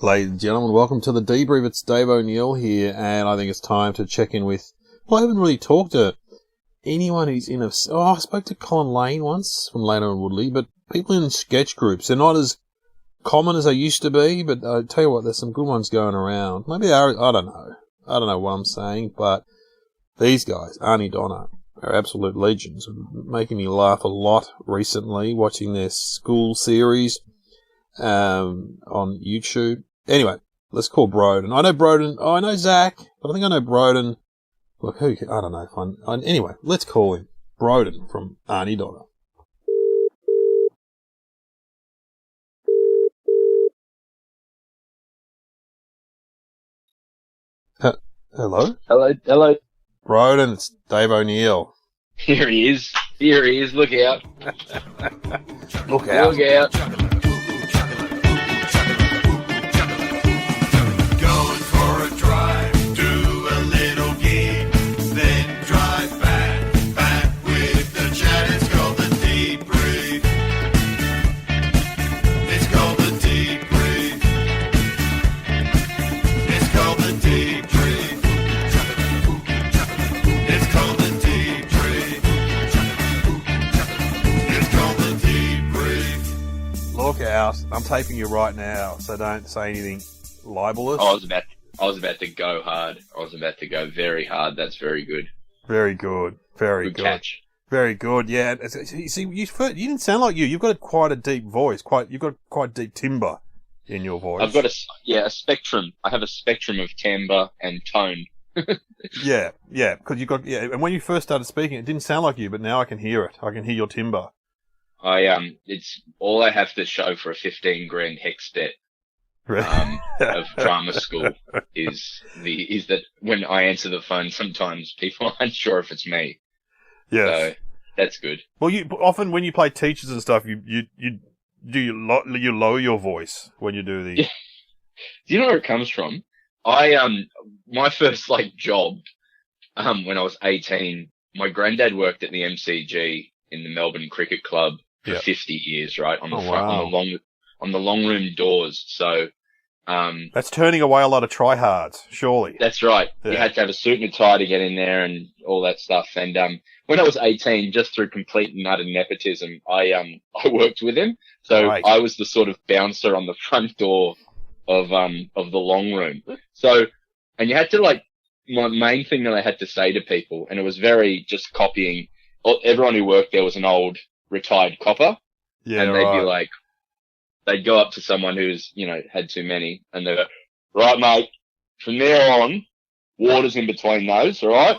Ladies and gentlemen, welcome to the debrief. It's Dave O'Neill here, and I think it's time to check in with... Well, I haven't really talked to anyone who's in a... Oh, I spoke to Colin Lane once from Lane and Woodley, but people in sketch groups, they're not as common as they used to be, but I tell you what, there's some good ones going around. Maybe they are, I don't know. I don't know what I'm saying, but these guys, Aunty Donna, are absolute legends, making me laugh a lot recently, watching their school series on YouTube. Anyway, let's call Broden. I know Broden. Oh, I know Zach, but I think I know Broden. Look, I don't know. Anyway, let's call him. Broden from Aunty Donna. Hello? Hello. Broden, it's Dave O'Neill. Here he is. Look out. Look out. Look out. Look out. I'm taping you right now, so don't say anything libelous. I was about to go hard. I was about to go very hard. That's very good. Very good. Very good. Catch. Very good, yeah. You see, you didn't sound like you. You've got quite a deep voice. You've got quite deep timbre in your voice. I've got a spectrum. I have a spectrum of timbre and tone. yeah, because and when you first started speaking, it didn't sound like you, but now I can hear it. I can hear your timbre. It's all I have to show for a 15 grand hex debt of drama school is that when I answer the phone, sometimes people aren't sure if it's me. Yes. So that's good. Well, often when you play teachers and stuff, you lower your voice when you do the. Yeah. Do you know where it comes from? My first job, when I was 18, my granddad worked at the MCG in the Melbourne Cricket Club for 50 years, right? On the long room doors. So, that's turning away a lot of tryhards, surely. That's right. Yeah. You had to have a suit and a tie to get in there and all that stuff. And, when I was 18, just through complete and utter nepotism, I worked with him. So right. I was the sort of bouncer on the front door of the long room. So, and you had to my main thing that I had to say to people, and it was very just copying. Everyone who worked there was an old retired copper. Yeah, and they'd right. be like, they'd go up to someone who's, had too many, and they'd go, right, mate, from now on, water's in between those, all right?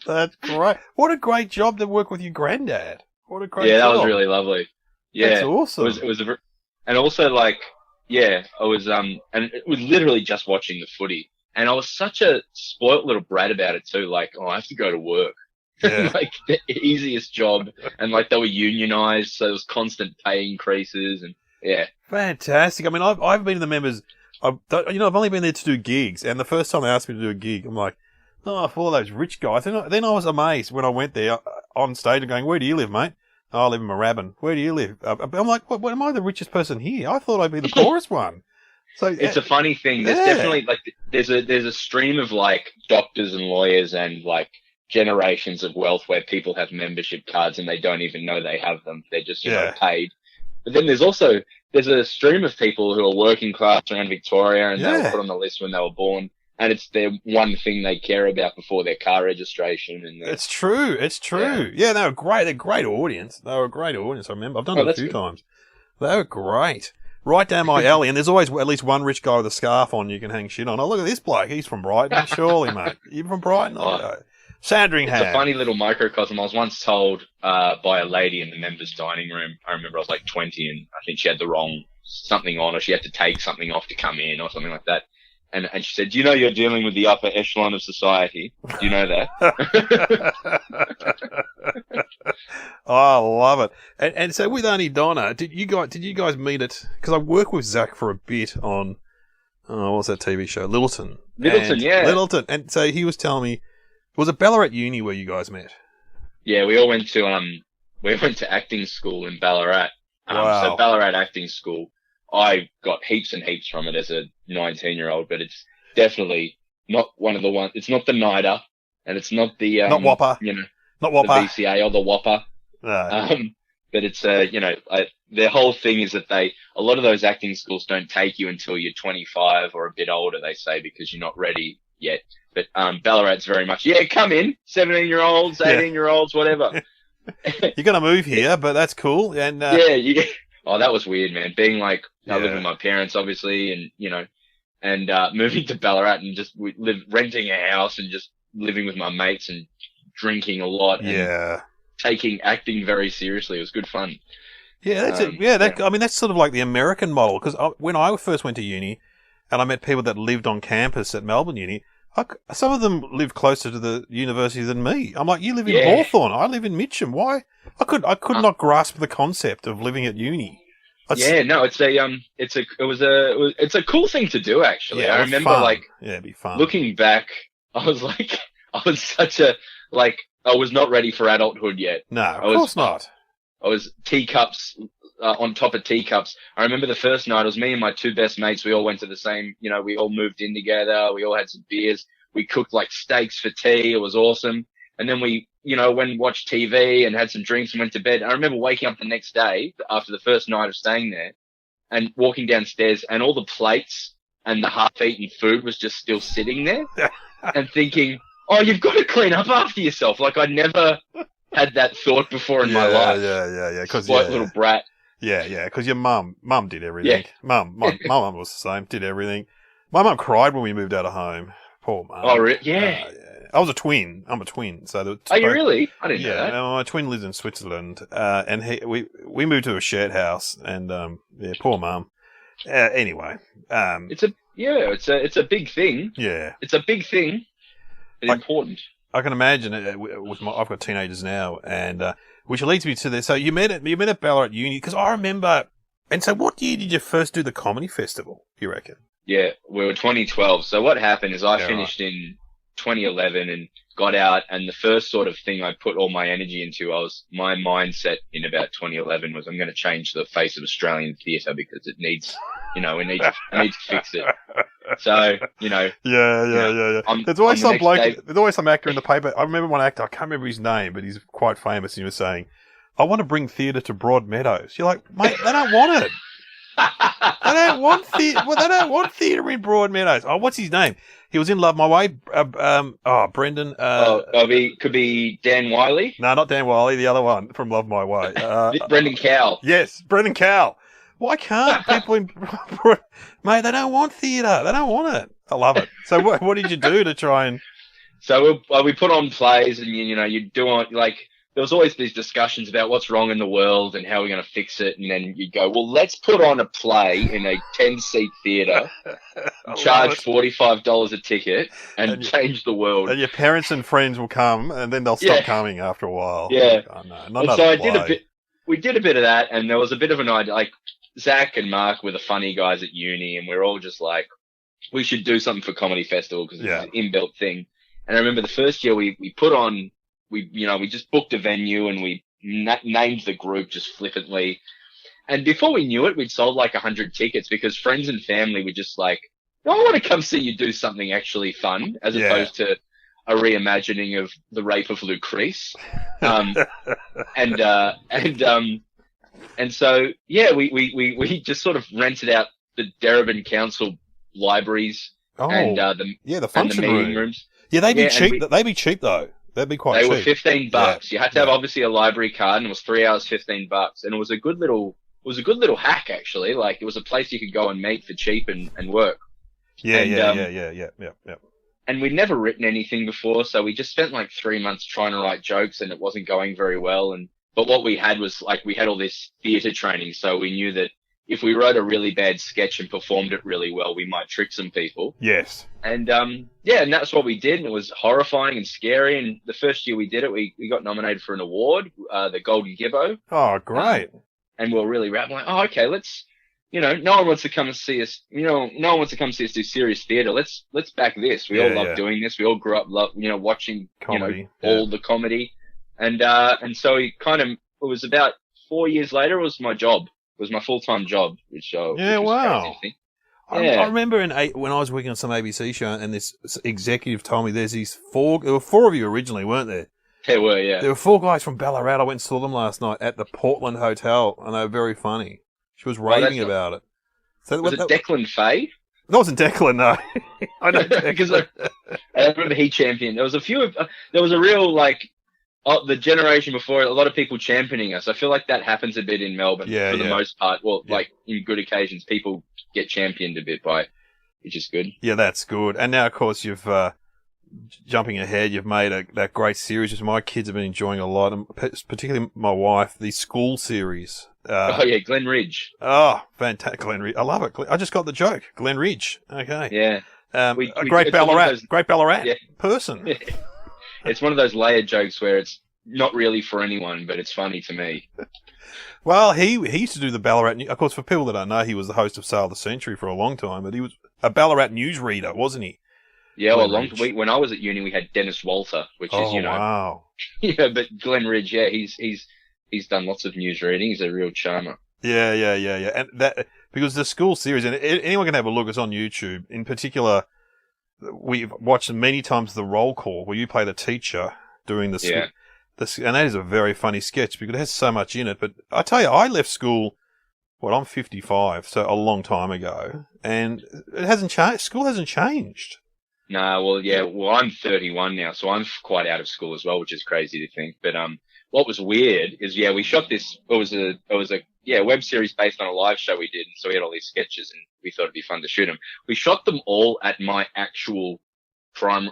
That's great. What a great job to work with your granddad. What a great job. Yeah, that was really lovely. Yeah. That's awesome. It was and also I was, and it was literally just watching the footy. And I was such a spoilt little brat about it too. I have to go to work. Yeah. The easiest job. And they were unionized. So there was constant pay increases and yeah. Fantastic. I mean, I've been the members, I've only been there to do gigs. And the first time they asked me to do a gig, I'm like, oh, for all those rich guys. Then I was amazed when I went there on stage and going, where do you live, mate? Oh, I live in Moorabbin. Where do you live? I'm like, what, am I the richest person here? I thought I'd be the poorest one. So it's a funny thing. There's definitely there's a stream of doctors and lawyers and generations of wealth where people have membership cards and they don't even know they have them. They're just paid. But then there's a stream of people who are working class around Victoria and they were put on the list when they were born, and it's their one thing they care about before their car registration. And it's true. Yeah, they were great. They're a great audience. I remember I've done it a few times. They were great. Right down my alley, and there's always at least one rich guy with a scarf on you can hang shit on. Oh, look at this bloke. He's from Brighton. Surely, mate. You from Brighton? Sandringham. It's a funny little microcosm. I was once told by a lady in the members' dining room. I remember I was 20, and I think she had the wrong something on, or she had to take something off to come in, or something like that. And she said, "Do you know you're dealing with the upper echelon of society? Do you know that?" Oh, I love it. And so with Aunty Donna, did you guys meet at? Because I worked with Zach for a bit on, what's that TV show? Littleton. Littleton. And so he was telling me, was it Ballarat Uni where you guys met? Yeah, we all went to acting school in Ballarat. So Ballarat Acting School, I got heaps and heaps from it as a 19-year-old, but it's definitely not one of the ones. It's not the NIDA, and it's not the not Whopper, not Whopper, the VCA or the Whopper. No. But it's their whole thing is that a lot of those acting schools don't take you until you're 25 or a bit older, they say, because you're not ready yet. But Ballarat's very much, come in, 17-year-olds, 18-year-olds, whatever. You're going to move here, but that's cool. And Oh, that was weird, man. Being like, I live with my parents, obviously, and moving to Ballarat and just renting a house and just living with my mates and drinking a lot. And taking acting very seriously. It was good fun. Yeah, that's it. Yeah, I mean, that's sort of like the American model. Because when I first went to uni, and I met people that lived on campus at Melbourne Uni, some of them lived closer to the university than me. I'm like, you live in Hawthorne, I live in Mitcham. Why? I could not grasp the concept of living at uni. It's a cool thing to do, actually. Yeah, I remember it'd be fun. Looking back, I was like, I was not ready for adulthood yet. No, of course not. I was teacups on top of teacups. I remember the first night, it was me and my two best mates. We all went to the same, we all moved in together. We all had some beers. We cooked like steaks for tea. It was awesome. And then we, went and watched TV and had some drinks and went to bed. I remember waking up the next day after the first night of staying there and walking downstairs, and all the plates and the half-eaten food was just still sitting there and thinking, oh, you've got to clean up after yourself. Like, I never had that thought before in my life. Yeah. Spoiled little brat. Yeah. Because your mum did everything. Yeah. My mum was the same. Did everything. My mum cried when we moved out of home. Poor mum. Oh, really? Yeah. I was a twin. I'm a twin. So are you really? I didn't know that. My twin lives in Switzerland, and we moved to a shared house, and poor mum. Anyway, it's a big thing. Yeah, it's a big thing. It's important. I can imagine it. I've got teenagers now, and which leads me to this. So you met at Ballarat Uni, because I remember. And so, what year did you first do the comedy festival? You reckon? Yeah, we were 2012. So what happened is I finished in 2011 and got out, and the first sort of thing I put all my energy into, my mindset in about 2011 was, I'm going to change the face of Australian theatre because it needs, we need to fix it. So, Yeah. There's always some bloke, there's always some actor in the paper. I remember one actor, I can't remember his name, but he's quite famous, and he was saying, I want to bring theatre to Broadmeadows. You're like, mate, they don't want it. They don't want theatre in Broadmeadows. Oh, what's his name? He was in Love My Way. Brendan. Could be Dan Wiley. No, not Dan Wiley. The other one from Love My Way. Brendan Cowell. Yes, Brendan Cowell. Why can't people in mate? They don't want theatre. They don't want it. I love it. So what did you do to try and? So we put on plays, and you do on there was always these discussions about what's wrong in the world and how we're going to fix it. And then you'd go, well, let's put on a play in a 10-seat theatre, charge $45 a ticket, and change the world. And your parents and friends will come, and then they'll stop coming after a while. Yeah. Oh, no, so we did a bit of that, and there was a bit of an idea. Like, Zach and Mark were the funny guys at uni, and we were all just like, we should do something for Comedy Festival because it's an inbuilt thing. And I remember the first year we put on, we just booked a venue, and we named the group just flippantly. And before we knew it, we'd sold like 100 tickets because friends and family were just like, I want to come see you do something actually fun, as opposed to a reimagining of The Rape of Lucrece. And so, we just sort of rented out the Darebin Council libraries and the function and the meeting rooms. Yeah, they'd be cheap. They'd be cheap though. They'd be quite cheap. They were $15. Yeah. You had to have obviously a library card, and it was 3 hours, $15. And it was a good little hack actually. Like, it was a place you could go and meet for cheap and work. Yeah. And we'd never written anything before, so we just spent like 3 months trying to write jokes, and it wasn't going very well. But what we had was we had all this theatre training, so we knew that if we wrote a really bad sketch and performed it really well, we might trick some people. Yes. And and that's what we did, and it was horrifying and scary. And the first year we did it, we got nominated for an award, the Golden Gibbo. Oh, great. And we were really like, oh, okay, let's, no one wants to come and see us, no one wants to come see us do serious theatre. Let's back this. We all love doing this. We all grew up watching comedy, all the comedy. And so it was about 4 years later, it was my job. was my full-time job, which wow. was crazy. I remember when I was working on some ABC show, and this executive told me there were 4 of you originally, weren't there? There were, yeah. There were 4 guys from Ballarat. I went and saw them last night at the Portland Hotel, and they were very funny. She was raving about it. So was it Declan Fay? That wasn't Declan, no. I know because I remember he championed. There was a real, the generation before, a lot of people championing us. I feel like that happens a bit in Melbourne for the most part. Well, in good occasions, people get championed a bit which is good. Yeah, that's good. And now, of course, you've, jumping ahead, you've made that great series, which my kids have been enjoying a lot, and particularly my wife, the school series. Glen Ridge. Oh, fantastic, Glen Ridge. I love it. I just got the joke. Glen Ridge. Okay. Yeah. A great Ballarat person. Yeah. It's one of those layered jokes where it's not really for anyone, but it's funny to me. Well, he used to do the Ballarat. Of course, for people that don't know, he was the host of Sale of the Century for a long time, but he was a Ballarat newsreader, wasn't he? Yeah, when I was at uni, we had Dennis Walter, which is, wow. Yeah, but Glen Ridge, yeah, he's done lots of news reading. He's a real charmer. Yeah. And that, because the school series, and anyone can have a look, it's on YouTube. In particular, we've watched many times the roll call where you play the teacher doing the and that is a very funny sketch because it has so much in it. But I tell you, I left school, I'm 55, so a long time ago, and it hasn't changed. School hasn't changed. Nah, I'm 31 now, so I'm quite out of school as well, which is crazy to think. But what was weird is, we shot this. It was a web series based on a live show we did, and so we had all these sketches, and we thought it'd be fun to shoot them. We shot them all at my actual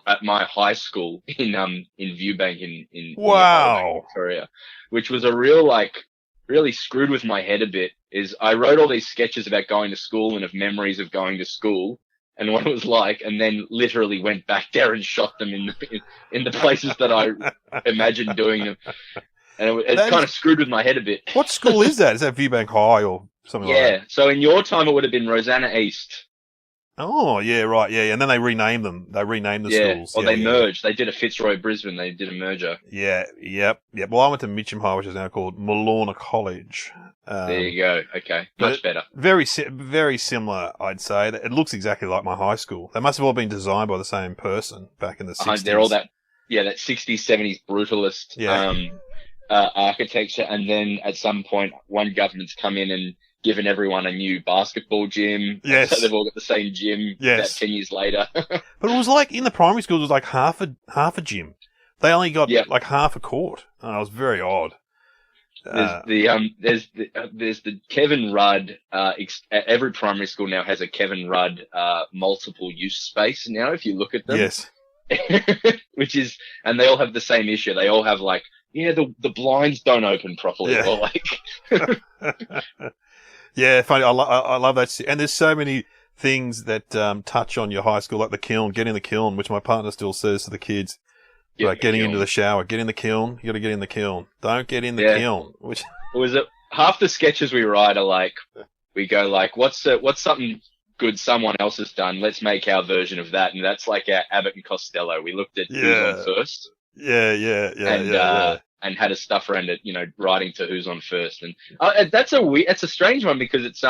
at my high school in Viewbank in Victoria, which was a real really screwed with my head a bit. Is I wrote all these sketches about going to school and of memories of going to school and what it was like, and then literally went back there and shot them in the places that I imagined doing them. And it kind of screwed with my head a bit. What school is that? Is that Viewbank High or something like that? Yeah, so in your time it would have been Rosanna East. Oh, yeah, right, yeah. And then they renamed them. They renamed the schools. Or they merged. They did a Fitzroy Brisbane. They did a merger. Yeah, yep. Well, I went to Mitcham High, which is now called Malorna College. There you go. Okay, much better. Very similar, I'd say. It looks exactly like my high school. They must have all been designed by the same person back in the 60s. They're all that 60s, 70s brutalist architecture. And then at some point, one government's come in and given everyone a new basketball gym. Yes. So they've all got the same gym about 10 years later. But it was like, in the primary schools, it was like half a gym. They only got like half a court. Oh, it was very odd. There's the Kevin Rudd, every primary school now has a Kevin Rudd, multiple use space now, if you look at them. Yes. Which is, and they all have the same issue. They all have the blinds don't open properly. Yeah. Or yeah, funny. I love that. And there's so many things that touch on your high school, like the kiln. Get in the kiln, which my partner still says to the kids. Getting into the shower. Get in the kiln. You got to get in the kiln. Don't get in the kiln. Which was it? Half the sketches we write are we go what's something good someone else has done? Let's make our version of that, and that's like our Abbott and Costello. We looked at who's on first. And had a stuff around it, writing to who's on first, and that's it's a strange one because it's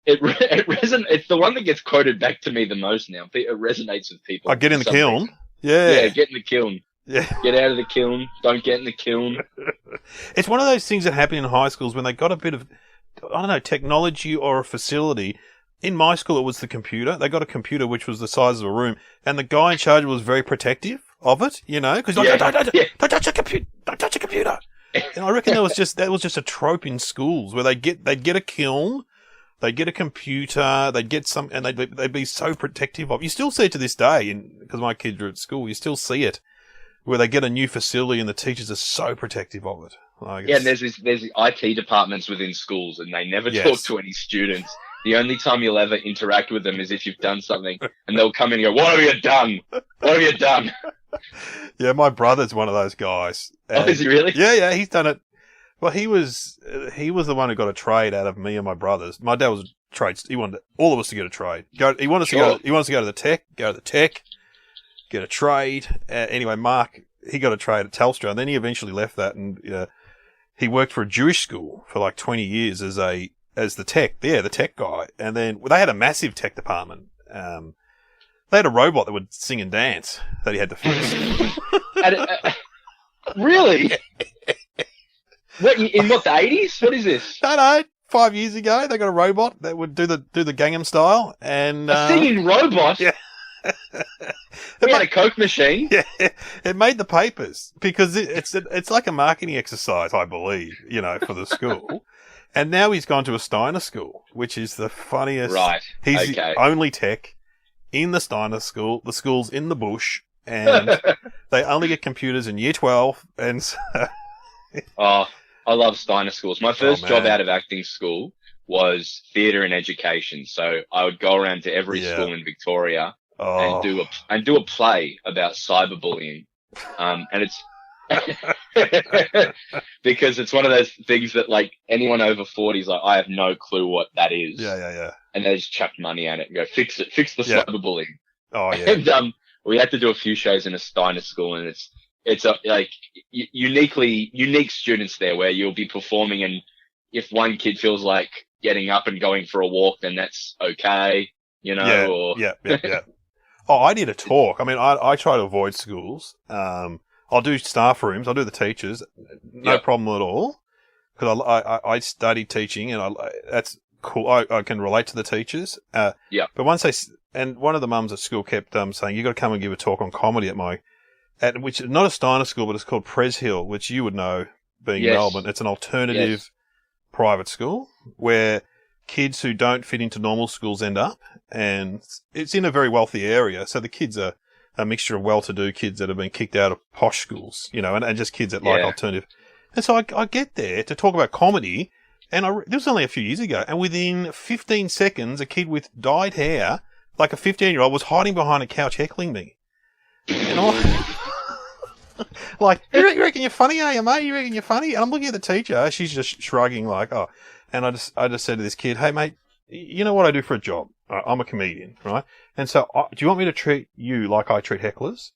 it's the one that gets quoted back to me the most now. It resonates with people. Get in the kiln. Yeah, get in the kiln. Yeah, get out of the kiln. Don't get in the kiln. It's one of those things that happen in high schools when they got a bit of, I don't know, technology or a facility. In my school, it was the computer. They got a computer which was the size of a room, and the guy in charge was very protective of it, because don't touch a computer, don't touch a computer. And I reckon that was just a trope in schools where they'd get a kiln, they'd get a computer, they'd get some, and they'd be so protective of. You still see it to this day, because my kids are at school. You still see it where they get a new facility and the teachers are so protective of it. And there's IT departments within schools, and they never talk to any students. The only time you'll ever interact with them is if you've done something, and they'll come in and go, "What have you done? What have you done?" Yeah, my brother's one of those guys. Oh, is he really? Yeah, he's done it. Well, he was the one who got a trade out of me and my brothers. My dad was a trade. He wanted all of us to get a trade. He wanted us to go to the tech. Get a trade. Anyway, Mark, he got a trade at Telstra, and then he eventually left that, and he worked for a Jewish school for like 20 years as the tech guy. And then they had a massive tech department. They had a robot that would sing and dance that he had to fix. Really? What, in the 80s? What is this? No, 5 years ago, they got a robot that would do the Gangnam Style. And a singing robot? Yeah. We had a Coke machine. Yeah, it made the papers because it's like a marketing exercise, I believe, for the school. And now he's gone to a Steiner school, which is the funniest. Right. He's the only tech in the Steiner school. The school's in the bush, and they only get computers in year 12. And so I love Steiner schools. My first job out of acting school was theatre and education. So I would go around to every school in Victoria and do a play about cyberbullying. And it's because it's one of those things that like anyone over 40 is like, I have no clue what that is. Yeah. And they just chuck money at it and go, fix the cyberbullying. Oh yeah. And we had to do a few shows in a Steiner school, and it's like unique students there where you'll be performing, and if one kid feels like getting up and going for a walk, then that's okay, Yeah. Oh, I did a talk. I mean, I try to avoid schools. I'll do staff rooms. I'll do the teachers. No problem at all. Because I studied teaching, and that's cool. I can relate to the teachers. But once and one of the mums at school kept saying, you got to come and give a talk on comedy at which is not a Steiner school, but it's called Pres Hill, which you would know being Melbourne. It's an alternative private school where kids who don't fit into normal schools end up, and it's in a very wealthy area. So the kids are a mixture of well-to-do kids that have been kicked out of posh schools, and just kids that like alternative. And so I get there to talk about comedy, and this was only a few years ago, and within 15 seconds, a kid with dyed hair, like a 15-year-old, was hiding behind a couch heckling me. And I'm like, you reckon you're funny, are you, mate? You reckon you're funny? And I'm looking at the teacher, she's just shrugging like, oh. And I just said to this kid, hey, mate, you know what I do for a job? I'm a comedian, right? And so do you want me to treat you like I treat hecklers?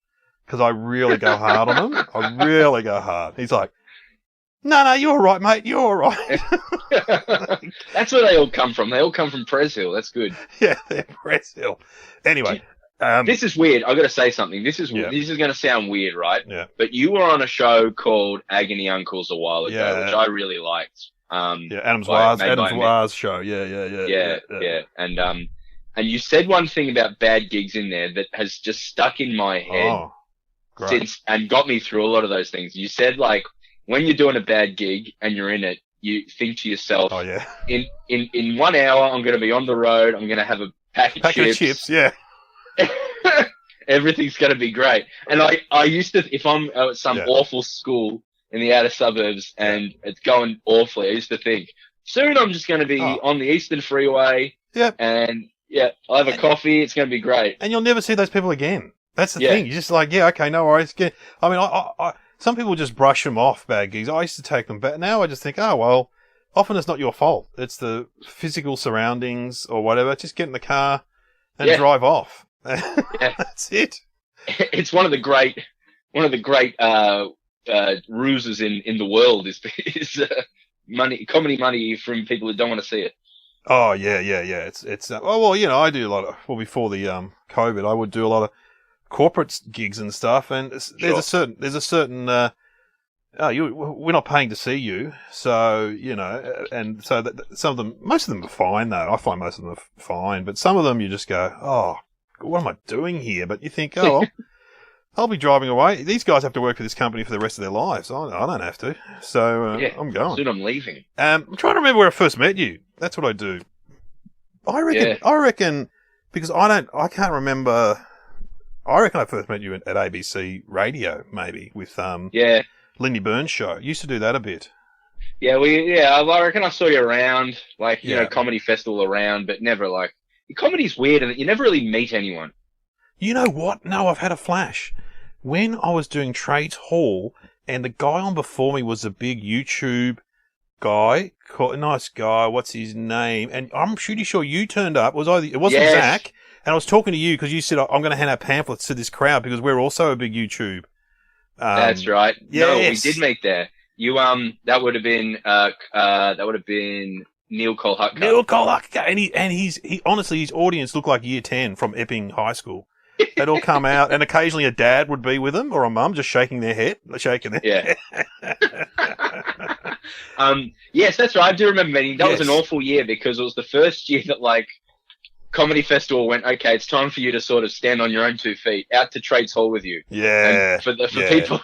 Because I really go hard on them. I really go hard. He's like, no, you're all right, mate. You're all right. That's where they all come from. They all come from Pres Hill. That's good. Yeah, they're Pres Hill. Anyway. This is weird. I've got to say something. This is going to sound weird, right? Yeah. But you were on a show called Agony Uncles a while ago, which I really liked. Adam's Waz show. Yeah. And you said one thing about bad gigs in there that has just stuck in my head since and got me through a lot of those things. You said like when you're doing a bad gig and you're in it, you think to yourself, in 1 hour I'm going to be on the road. I'm going to have a pack of chips. Yeah. Everything's going to be great. And I used to, if I'm at some awful school in the outer suburbs and it's going awfully, I used to think, soon I'm just going to be on the Eastern Freeway. Yep. And I'll have a coffee. It's going to be great. And you'll never see those people again. That's the thing. You're just like, okay, no worries. I mean, I some people just brush them off, bad gigs. I used to take them back. Now I just think, oh, well, often it's not your fault. It's the physical surroundings or whatever. Just get in the car and drive off. That's it. It's one of the great ruses in the world is comedy money from people who don't want to see it. Oh yeah. It's I do a lot of before the COVID, I would do a lot of corporate gigs and stuff, and there's a certain we're not paying to see you, so and so some of them, most of them are fine though. I find most of them are fine, but some of them you just go, oh, what am I doing here? But you think, oh, well, I'll be driving away. These guys have to work for this company for the rest of their lives. I don't have to. So I'm going. Soon I'm leaving. I'm trying to remember where I first met you. That's what I do. I reckon because I can't remember. I reckon I first met you at ABC Radio, maybe with Lindy Burns' show. Used to do that a bit. Yeah, I reckon I saw you around, comedy festival around, but never comedy's weird and you never really meet anyone. You know what? No, I've had a flash. When I was doing Trades Hall, and the guy on before me was a big YouTube guy, nice guy, what's his name? And I'm pretty sure you turned up. It wasn't Zach. And I was talking to you because you said, I'm going to hand out pamphlets to this crowd because we're also a big YouTube. That's right. Yes. No, we did meet there. that would have been Neil Colhutka. Neil Colhutka, and he honestly, his audience looked like Year 10 from Epping High School. They'd all come out, and occasionally a dad would be with them, or a mum just shaking their head. Yeah. Yes, that's right. I do remember meeting. That was an awful year because it was the first year that like Comedy Festival went, okay, it's time for you to sort of stand on your own 2 feet, out to Trades Hall with you. Yeah. And for people,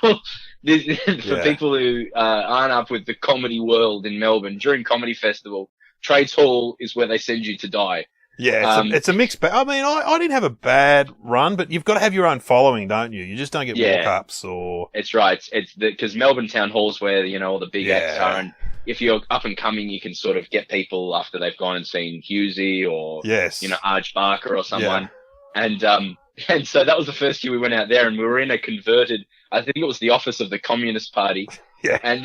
people who aren't up with the comedy world in Melbourne during Comedy Festival, Trades Hall is where they send you to die. Yeah, it's a mixed bag. I mean, I didn't have a bad run, but you've got to have your own following, don't you? You just don't get walk-ups or... It's right. It's because Melbourne Town Hall's where, all the big acts are, and if you're up and coming, you can sort of get people after they've gone and seen Hughesy or, Arj Barker or someone. Yeah. And so that was the first year we went out there, and we were in a converted, I think it was the office of the Communist Party. Yeah. And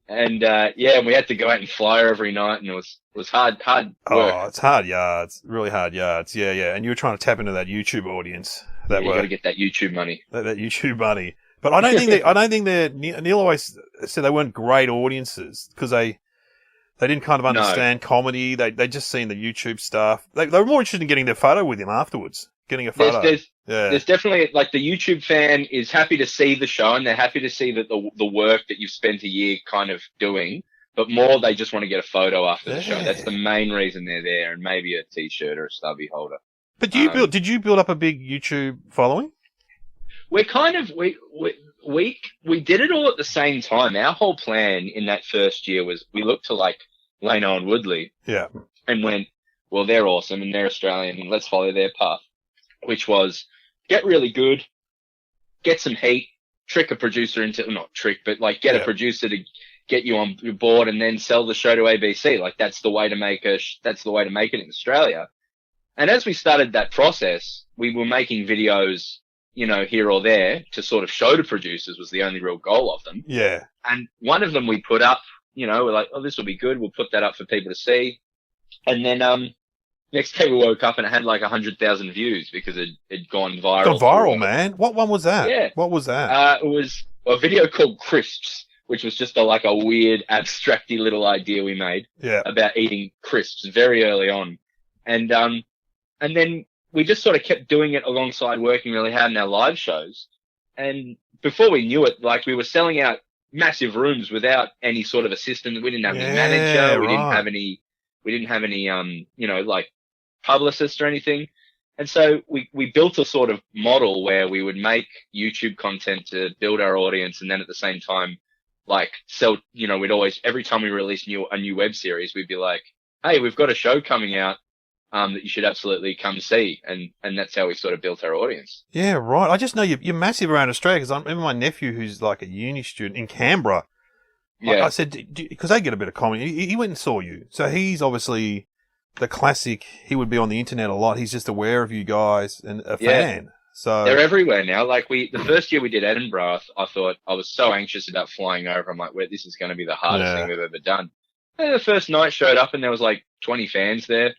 we had to go out and flyer every night, and it was hard work. Oh, it's hard yards, really hard yards. Yeah. And you were trying to tap into that YouTube audience. You got to get that YouTube money. That YouTube money. But I don't think they're. Neil always said they weren't great audiences because they didn't kind of understand comedy. They just seen the YouTube stuff. They were more interested in getting their photo with him afterwards. Getting a photo. There's definitely, like, the YouTube fan is happy to see the show, and they're happy to see that the work that you've spent a year kind of doing, but more they just want to get a photo after the show. That's the main reason they're there, and maybe a t-shirt or a stubby holder. But did you build up a big YouTube following? We're kind of, we did it all at the same time. Our whole plan in that first year was we looked to, like, Leno and Woodley. Yeah. And went, well, they're awesome and they're Australian, and let's follow their path, which was get really good, get some heat, trick a producer into, not trick, but like get a producer to get you on board, and then sell the show to ABC. Like that's the way to make it in Australia. And as we started that process, we were making videos, here or there to sort of show to producers was the only real goal of them. Yeah. And one of them we put up, we're like, oh, this will be good. We'll put that up for people to see. And then, next day we woke up and it had like 100,000 views because it'd gone viral. Gone viral, man. What one was that? Yeah. What was that? It was a video called Crisps, which was just a weird, abstracty little idea we made about eating crisps very early on. And then we just sort of kept doing it alongside working really hard in our live shows. And before we knew it, like we were selling out massive rooms without any sort of assistant. We didn't have any manager. We didn't have any, like publicist or anything. And so we built a sort of model where we would make YouTube content to build our audience. And then at the same time, like sell, we'd always, every time we released a new web series, we'd be like, hey, we've got a show coming out, that you should absolutely come see. And that's how we sort of built our audience. Yeah, right. I just know you're massive around Australia because I remember my nephew who's like a uni student in Canberra. Yeah. I said, because they get a bit of comedy, he went and saw you. So he's obviously the classic, he would be on the internet a lot. He's just aware of you guys and a fan. So they're everywhere now. Like the first year we did Edinburgh, I thought I was so anxious about flying over. I'm like, this is going to be the hardest thing we've ever done. And the first night showed up and there was like 20 fans there.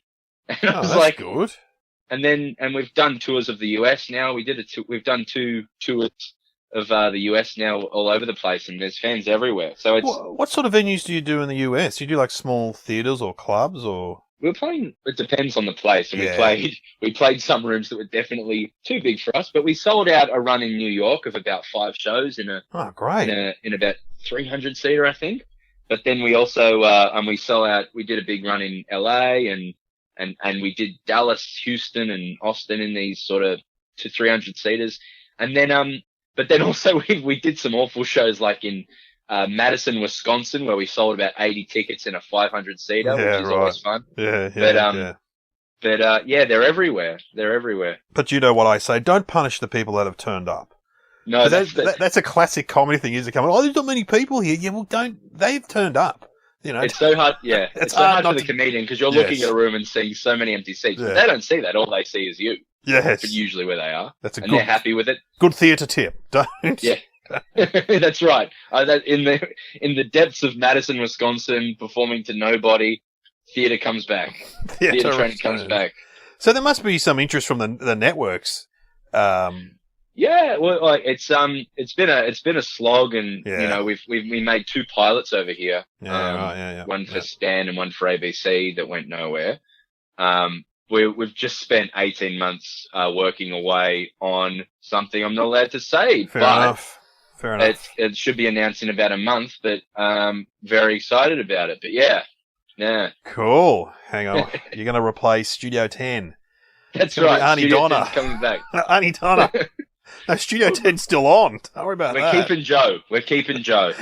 And I was that's like, good. And we've done tours of the US now. We've done 2 tours of the US now all over the place, and there's fans everywhere. So it's what sort of venues do you do in the US? Do you do like small theaters or clubs or? We're playing. It depends on the place, and we played some rooms that were definitely too big for us, but we sold out a run in New York of about 5 shows in about 300 seater, I think. But then we also we did a big run in LA and we did Dallas, Houston, and Austin in these sort of 200-300 seaters, and then but then also we did some awful shows like in Madison, Wisconsin, where we sold about 80 tickets in a 500 seater, which is always fun. But they're everywhere. They're everywhere. But you know what I say? Don't punish the people that have turned up. No, that's a classic comedy thing. Is to come, there's not many people here. Yeah, well, they've turned up. It's so hard. Yeah, it's so hard for the comedian because you're looking at a room and seeing so many empty seats. But they don't see that. All they see is you. Yes, but usually where they are. They're happy with it. Good theatre tip. Don't. Yeah, that's right. In the depths of Madison, Wisconsin, performing to nobody, theatre comes back. Theatre training comes back. So there must be some interest from the networks. Yeah, well, like it's been a slog, and we made 2 pilots over here. One for Stan and one for ABC that went nowhere. We've just spent 18 months working away on something I'm not allowed to say. Fair enough. It should be announced in about a month, but very excited about it. But yeah. Cool. Hang on. You're going to replace Studio 10. That's right. Aunty Donna coming back. Aunty Donna. No, Studio 10's still on. Don't worry about that. We're keeping Joe.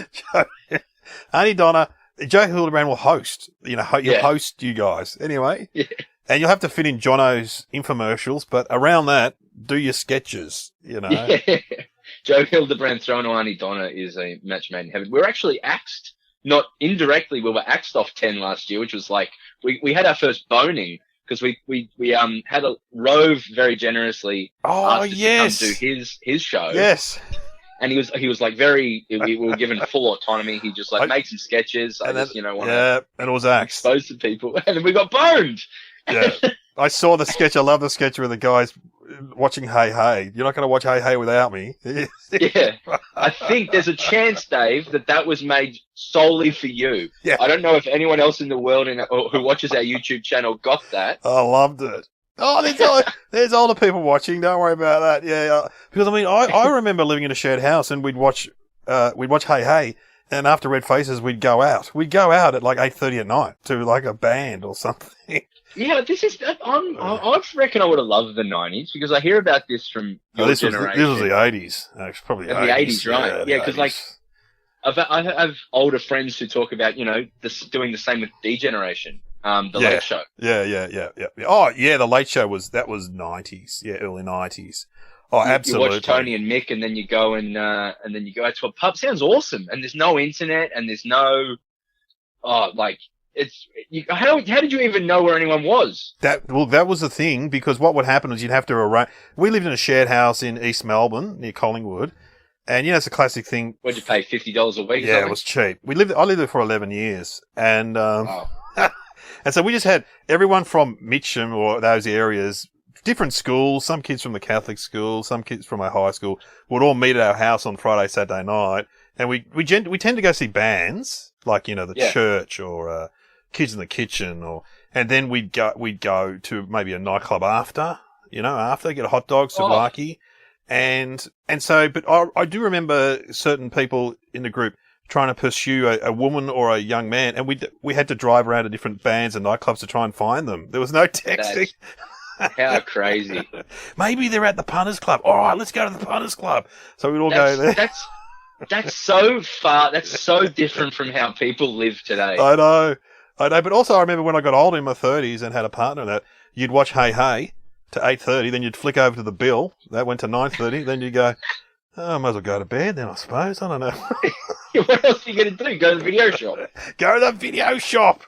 Aunty Donna. Joe Hildebrand will host. You'll host you guys. Anyway. Yeah. And you'll have to fit in Jono's infomercials, but around that, do your sketches, Yeah. Joe Hildebrand thrown to Aunty Donna is a match made in heaven. We were actually axed, not indirectly, we were axed off 10 last year, which was like, we had our first boning because we had a Rove very generously asked us to come do his show. Yes. And he was like we were given full autonomy. He just make some sketches. And it was axed. Expose to people. And then we got boned. Yeah. I saw the sketch. I love the sketch with the guys watching Hey Hey. You're not going to watch Hey Hey without me. Yeah. I think there's a chance, Dave, that was made solely for you. Yeah. I don't know if anyone else in the world who watches our YouTube channel got that. I loved it. Oh, there's older people watching. Don't worry about that. Yeah. Because, I remember living in a shared house and we'd watch Hey Hey. And after Red Faces, we'd go out. We'd go out at like 8:30 at night to like a band or something. Yeah, I reckon I would have loved the 90s because I hear about this from your generation. This was the 80s. Actually, probably the 80s. The 80s, right? Yeah, because like I have older friends who talk about doing the same with D-Generation, the Late Show. Yeah. Oh yeah, the Late Show was 90s. Yeah, early 90s. Oh, absolutely. You watch Tony and Mick, and then you go and then you go out to a pub. Sounds awesome. And there's no internet, and there's no how did you even know where anyone was? That was the thing, because what would happen is you'd have to arrange. We lived in a shared house in East Melbourne near Collingwood, and it's a classic thing. What'd you pay, $50 a week? Yeah, it was cheap. I lived there for 11 years, and and so we just had everyone from Mitcham or those areas, different schools. Some kids from the Catholic school, some kids from our high school would all meet at our house on Friday, Saturday night, and we tend to go see bands like the Church or Kids in the Kitchen, and then we'd go to maybe a nightclub after get a hot dog, souvlaki, and so. But I do remember certain people in the group trying to pursue a woman or a young man, and we had to drive around to different bands and nightclubs to try and find them. There was no texting. How crazy! Maybe they're at the Punters Club. All right, let's go to the Punters Club. So we'd all go there. That's so far. That's so different from how people live today. I know. But also I remember when I got older in my 30s and had a partner, that you'd watch Hey Hey to 8:30, then you'd flick over to the bill. That went to 9:30. Then you'd go, I might as well go to bed then, I suppose. I don't know. What else are you going to do? Go to the video shop? Go to the video shop.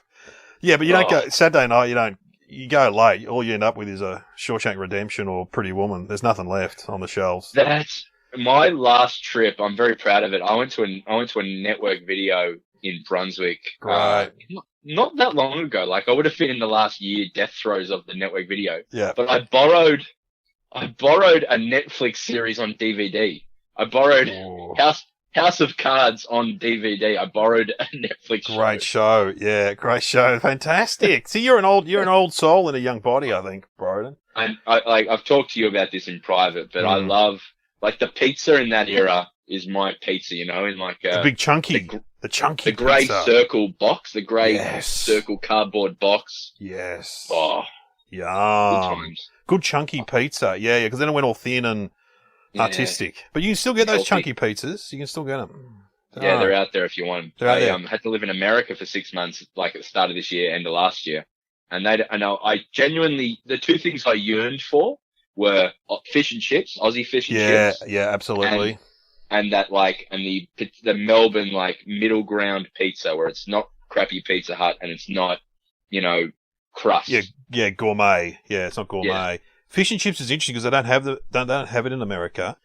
Yeah, but you don't go Saturday night. You go late. All you end up with is a Shawshank Redemption or Pretty Woman. There's nothing left on the shelves. That's my last trip. I'm very proud of it. I went to a network video in Brunswick. Right. Not that long ago. Like I would have been in the last year death throes of the network video. Yeah. But I borrowed a Netflix series on DVD. I borrowed House of Cards on DVD. I borrowed a Netflix show. Great show. Yeah, great show. Fantastic. See, you're an old soul in a young body, I think, Broden. And I've talked to you about this in private, but I love the pizza in that era is my pizza, in like the big chunky, the chunky, the grey pizza. Circle box, the grey circle cardboard box. Yes. Oh, yum. Good times. Good chunky pizza. Yeah, because then it went all thin and artistic. But you can still get those chunky pizzas. You can still get them. Yeah, they're out there if you want them. I had to live in America for 6 months, like at the start of this year, end of last year, and I genuinely, the two things I yearned for were fish and chips, Aussie fish and chips. Yeah, absolutely. And that the Melbourne middle ground pizza where it's not crappy Pizza Hut and it's not crust. Yeah, gourmet. Yeah, it's not gourmet. Yeah. Fish and chips is interesting because they don't have it in America,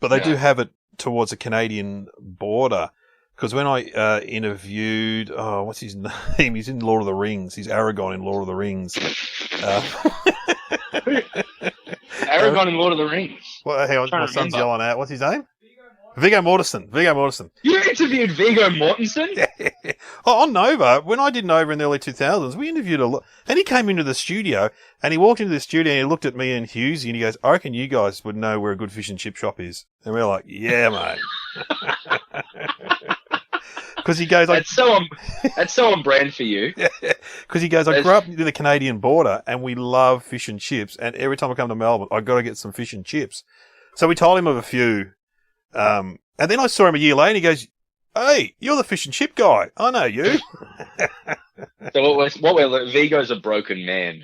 but they do have it towards the Canadian border. Because when I interviewed, what's his name? He's in Lord of the Rings. He's Aragorn in Lord of the Rings. Aragorn in Lord of the Rings. Well, hang on, my son's yelling out. What's his name? Viggo Mortensen. You interviewed Viggo Mortensen? Yeah. On Nova, when I did Nova in the early 2000s, we interviewed a lot. And he came into the studio, and he walked into the studio, and he looked at me and Hughes, and he goes, I reckon you guys would know where a good fish and chip shop is. And we're like, yeah, mate. Because he goes, that's so on brand for you. Because he goes, I grew up near the Canadian border, and we love fish and chips, and every time I come to Melbourne, I've got to get some fish and chips. So we told him of a few. And then I saw him a year later and he goes, hey, you're the fish and chip guy. I know you. So Vigo's a broken man.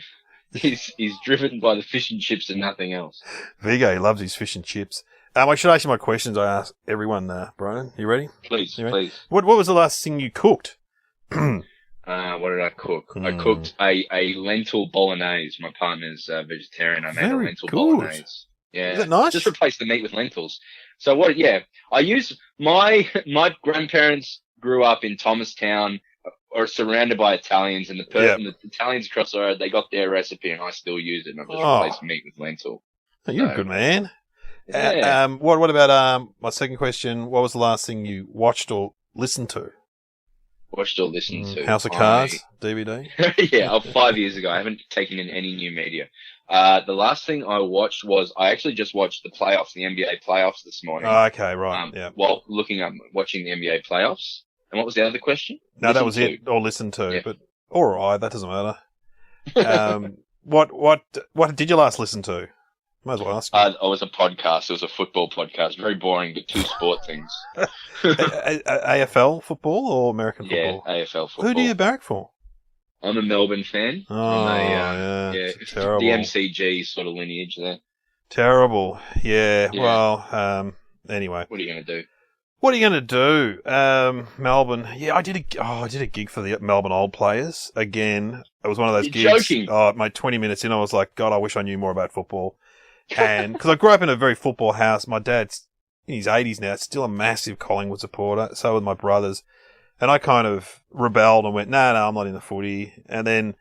He's driven by the fish and chips and nothing else. Vigo, he loves his fish and chips. I should ask you my questions I ask everyone, Broden. You ready? Please. What was the last thing you cooked? What did I cook? I cooked a lentil bolognese. My partner's vegetarian. I made a lentil bolognese. Yeah. Is it nice? Just replace the meat with lentils. So I use my grandparents grew up in Thomastown or surrounded by Italians, and the Italians across the road, they got their recipe and I still use it, and I've just replaced meat with lentil. Oh, you're a good man. Yeah. What about my second question? What was the last thing you watched or listened to? Watched or listened to? House of Cards, DVD? Yeah, 5 years ago. I haven't taken in any new media. The last thing I watched was, I actually just watched the playoffs, the NBA playoffs this morning. Oh, okay, right, yeah. While watching the NBA playoffs. And what was the other question? No, that was it, or listened to, yeah. But alright, that doesn't matter. What did you last listen to? Might as well ask you. It was a podcast. It was a football podcast. Very boring, but two sport things. AFL football or American football? Yeah, AFL football. Who do you barrack for? I'm a Melbourne fan. Oh, yeah. Terrible. The MCG sort of lineage there. Terrible. Yeah. Well, anyway. What are you going to do? What are you going to do? Melbourne. Yeah, I did a gig for the Melbourne Old Players. Again, it was one of those You're gigs. Joking. Oh, mate, 20 minutes in, I was like, God, I wish I knew more about football. And because I grew up in a very football house, my dad's in his 80s now, still a massive Collingwood supporter. So were my brothers. And I kind of rebelled and went, no, I'm not in the footy. And then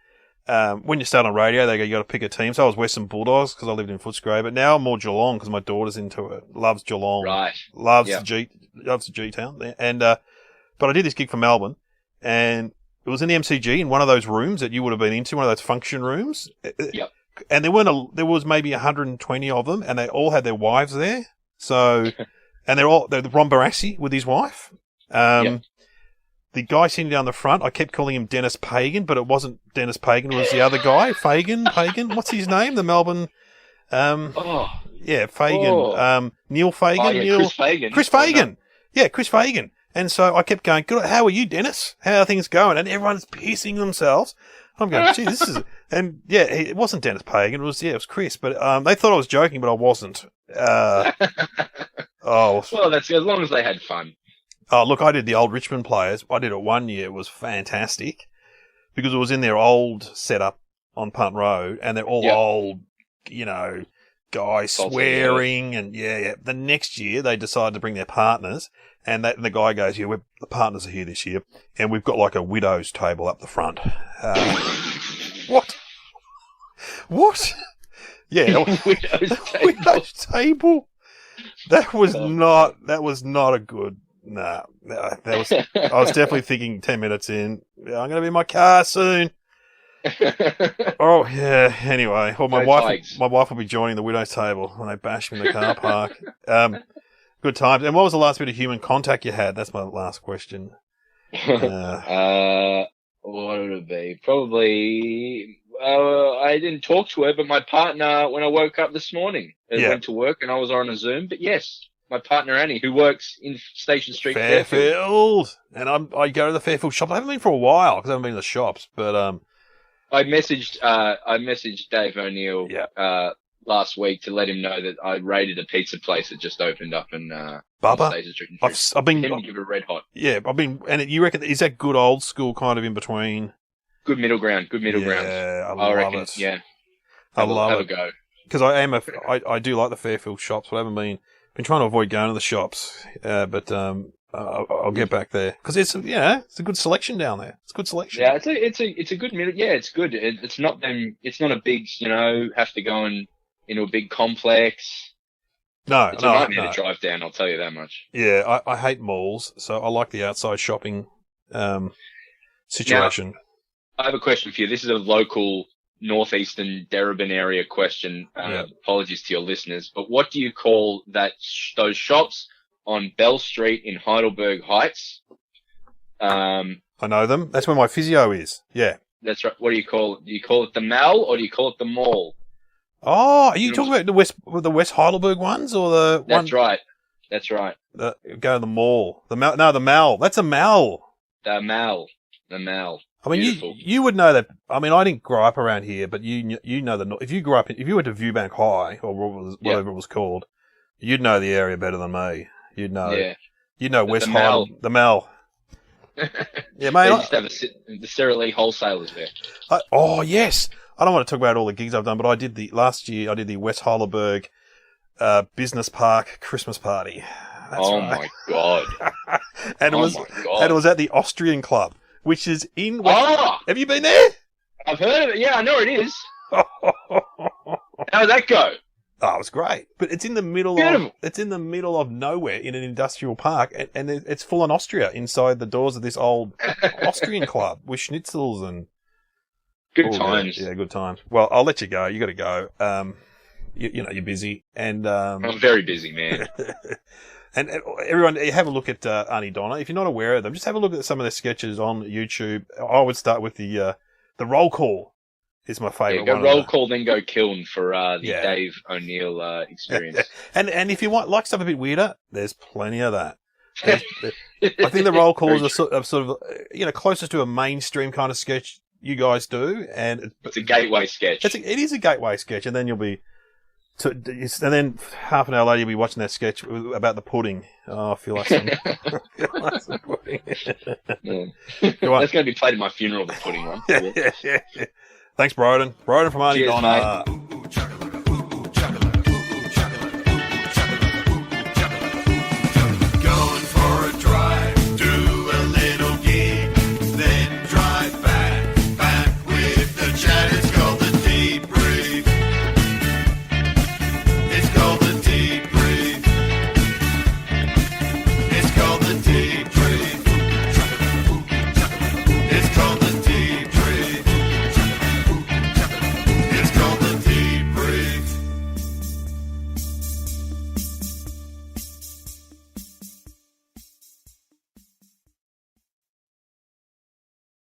when you start on radio, they go, you got to pick a team. So I was Western Bulldogs because I lived in Footscray. But now I'm more Geelong because my daughter's into it. Loves Geelong. Right. Loves the G-Town. And but I did this gig for Melbourne. And it was in the MCG in one of those rooms that you would have been into, one of those function rooms. Yep. And there was maybe 120 of them, and they all had their wives there. So, and they're Ron Barassi with his wife. The guy sitting down the front, I kept calling him Dennis Pagan, but it wasn't Dennis Pagan. It was the other guy, Pagan. What's his name? The Melbourne. Fagan. Neil Fagan. Chris Fagan. Yeah, Chris Fagan. And so I kept going, good, how are you, Dennis? How are things going? And everyone's pissing themselves. I'm going, gee, this is... And, yeah, it wasn't Dennis Pagan. It was Chris. But they thought I was joking, but I wasn't. Well, that's as long as they had fun. Oh, look, I did the old Richmond Players. I did it 1 year. It was fantastic because it was in their old setup on Punt Road, and they're all old, guys swearing. And, The next year, they decided to bring their partners, and the guy goes, the partners are here this year, and we've got like a widow's table up the front. What? Yeah. Widow's table. That was not a good... Nah, I was definitely thinking 10 minutes in, I'm going to be in my car soon. Oh, yeah, anyway. Well, my wife will be joining the widow's table when they bash me in the car park. Good times. And what was the last bit of human contact you had? That's my last question. What would it be? Probably, I didn't talk to her, but my partner, when I woke up this morning, went to work and I was on a Zoom, but yes. My partner Annie, who works in Station Street, Fairfield, and I go to the Fairfield shop. I haven't been for a while because I haven't been to the shops. But I messaged Dave O'Neill last week to let him know that I raided a pizza place that just opened up in Station Street. I've been give it a red hot. Yeah, and you reckon is that good old school kind of in between? Good middle ground. Yeah, I love it. Yeah, I love it. Have a go because I do like the Fairfield shops, but I haven't been trying to avoid going to the shops, but I'll get back there because it's a good selection down there. It's a good selection. Yeah, it's a good middle. Yeah, it's good. It's not a big have to go into a big complex. No, it's a nightmare to drive down. I'll tell you that much. Yeah, I hate malls, so I like the outside shopping situation. Now, I have a question for you. This is a local northeastern Darebin area question. Apologies to your listeners, but what do you call those shops on Bell Street in Heidelberg Heights? I know them. That's where my physio is. Yeah. That's right. What do you call it? Do you call it the Mall or do you call it the Mall? Oh, are you talking about the West Heidelberg ones or the? That's right. That's right. Go to the mall. The Mall. No, the Mall. That's a Mall. The Mall. The Mall. I mean, you would know that. I mean, I didn't grow up around here, but you know if you went to Viewbank High or whatever it was called, you'd know the area better than me. You'd know. Yeah. You'd know West Heidelberg. The Mall. Yeah, mate. They just have the Sarah Lee wholesalers there. Oh yes. I don't want to talk about all the gigs I've done, but last year I did the West Heidelberg Business Park Christmas party. That's right. My god! And it was at the Austrian Club, which is in. Have you been there? I've heard of it. Yeah, I know where it is. How did that go? Oh, it was great, but it's in the middle. It's in the middle of nowhere in an industrial park, and it's full on Austria inside the doors of this old Austrian club with schnitzels and good times. Yeah, good times. Well, I'll let you go. You got to go. You know you're busy, and I'm very busy, man. And everyone, have a look at Aunty Donna. If you're not aware of them, just have a look at some of their sketches on YouTube. I would start with the roll call. Is my favourite one. Roll call, then go kiln for the Dave O'Neill experience. and if you like stuff a bit weirder, there's plenty of that. I think the roll calls are sort of closest to a mainstream kind of sketch you guys do, and it's a gateway sketch. It is a gateway sketch, and then you'll be. And then half an hour later, you'll be watching that sketch about the pudding. Oh, I feel like some pudding. That's going to be played at my funeral, the pudding one. Yeah. Thanks, Broden. Broden from Aunty Donna.